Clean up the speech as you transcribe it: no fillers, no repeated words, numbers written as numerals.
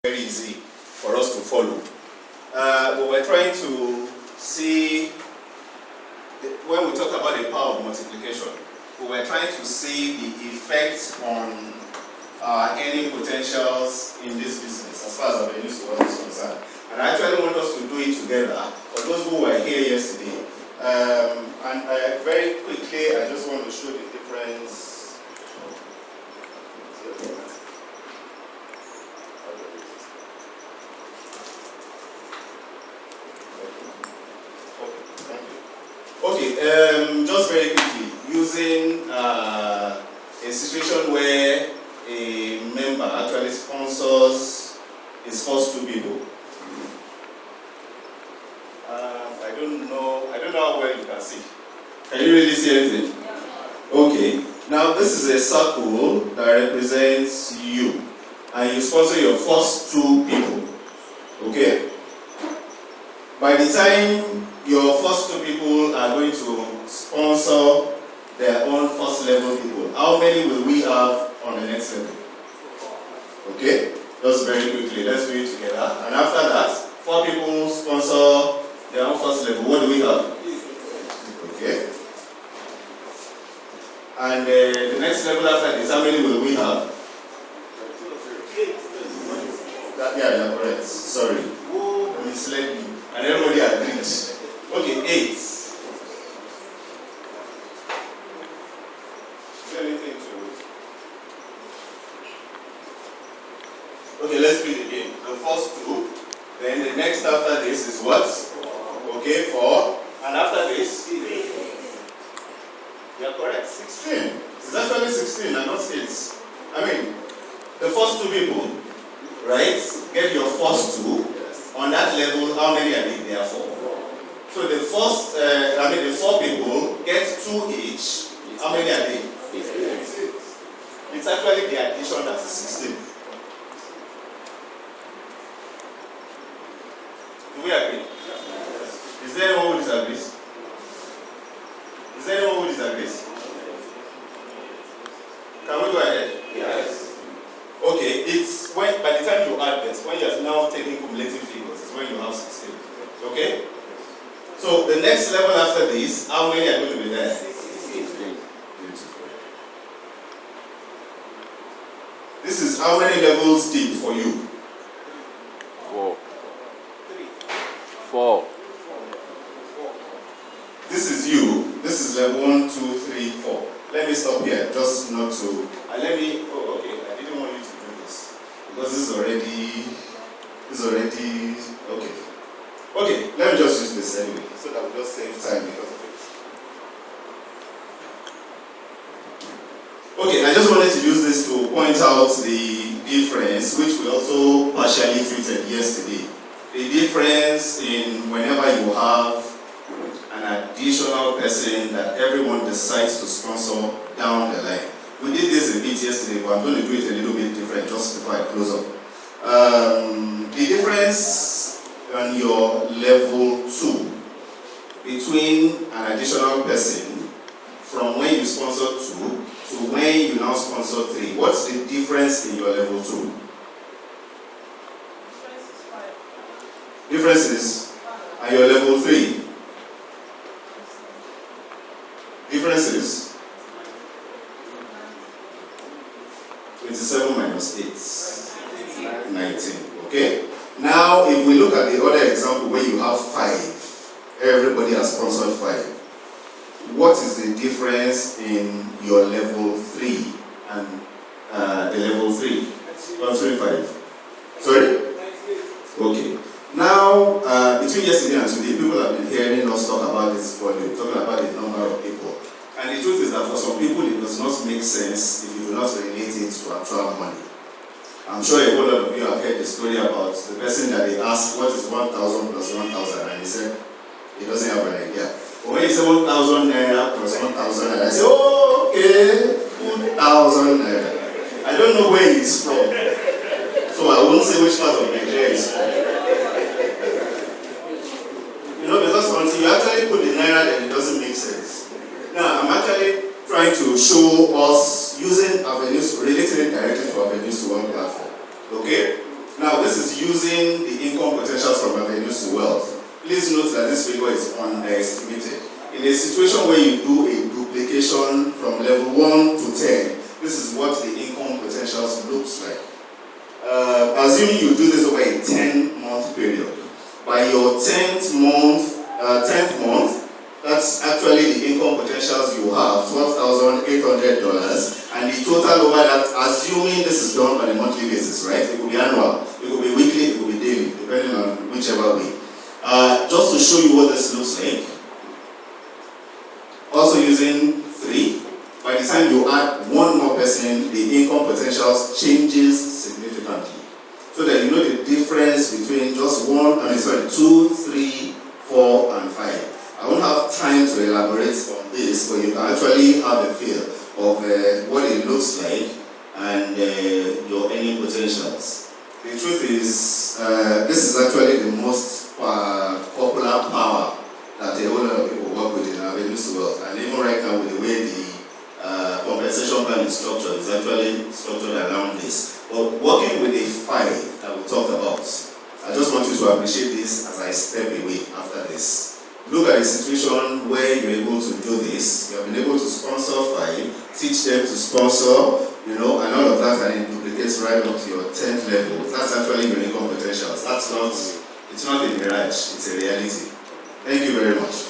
very easy for us to follow. But we're trying to see, when we talk about the power of multiplication, we're trying to see the effect on our earning potentials in this business as far as our revenue to wealth is concerned. And I actually want us to do it together for those who were here yesterday. Very quickly, I just want to show the difference. Okay, just very quickly, using a situation where a member actually sponsors his first two people. I don't know how well you can see. Can you really see anything? Okay, now this is a circle that represents you, and you sponsor your first two people. Okay? By the time your first two people are going to sponsor their own first level people, how many will we have on the next level? Okay? Just very quickly, let's do it together. And after that, 4 people sponsor their own first level. What do we have? Okay? And the next level after this, how many will we have? Yeah, you're correct. Sorry. Who misled me? And everybody agreed. Okay, 8. Is there anything to... Okay, let's do it again. The first 2. Then the next after this is what? Okay, 4. And after this? You're correct. 16. It's actually 16 and not 8. I mean, the first 2 people, right? Get your first 2. On that level, how many are they there for? So the first, the 4 people get 2 each. How many are they? It's actually the addition that is 16. Do we agree? Is there anyone who disagrees? Is there anyone who disagrees? Can we go ahead? Yes. Okay, it's when, by the time you add this, when you're now taking cumulative figures, it's when you have 16. Okay? So the next level after this, how many are going to be there? 16. Beautiful. This is how many levels deep for you? 4. 4. This is you. This is level 1, 2, 3, 4. Let me stop here, just not to. And let me. Oh, okay. I didn't want you to do this because this is already. Okay. Okay. Let me just use this anyway, so that we just save time because of it. Okay. I just wanted to use this to point out the difference, which we also partially treated yesterday. The difference in whenever you have an additional person that everyone decides to sponsor down the line. We did this a bit yesterday, but I'm going to do it a little bit different just before I close up. The difference on your level 2 between an additional person from when you sponsor 2 to when you now sponsor 3. What's the difference in your level 2? Difference is at your level 3. Differences 27 minus 8, 19. Okay? Now, if we look at the other example where you have 5, everybody has sponsored 5. What is the difference in your level 3 and the level 3? Sponsoring 5. Sorry? Okay. Now, between yesterday and today, people have been hearing us talk about this volume, talking about the number of people. And the truth is that for some people, it does not make sense if you do not relate it to actual money. I'm sure a whole lot of you have heard the story about the person that they asked, what is 1,000 plus 1,000? And he said, he doesn't have an idea. But when he said 1,000 naira plus 1,000 naira, I said, oh, okay, 2,000 naira. I don't know where he's from. So I won't say which part of Nigeria he's from. You know, because until you actually put the naira, then it doesn't make sense. Now, I'm actually trying to show us using avenues, relating it directly to avenues to one platform. Okay? Now, this is using the income potentials from revenues to wealth. Please note that this figure is underestimated. In a situation where you do a duplication from level 1 to 10, this is what the income potentials looks like. Assuming you do this over a 10-month period, by your 10th month, that's actually the income potentials you have, $12,800, and the total over that, assuming this is done on a monthly basis, right? It could be annual, it could be weekly, it could be daily, depending on whichever way. Just to show you what this looks like, also using 3, by the time you add one more person, the income potentials changes significantly. So that you know the difference between just 2, 3, 4, and 5. I won't have time to elaborate on this, but you can actually have a feel of what it looks like and your earning potentials. The truth is, this is actually the most popular power that a whole lot of people work with in our revenues to wealth. And even right now, with the way the compensation plan is structured, is actually structured around this. But working with the 5 that we talked about, I just want you to appreciate this as I step away after this. Look at a situation where you're able to do this. You have been able to sponsor 5, teach them to sponsor, and all of that, and it duplicates right up to your 10th level. That's actually your income potentials. It's not a mirage, it's a reality. Thank you very much.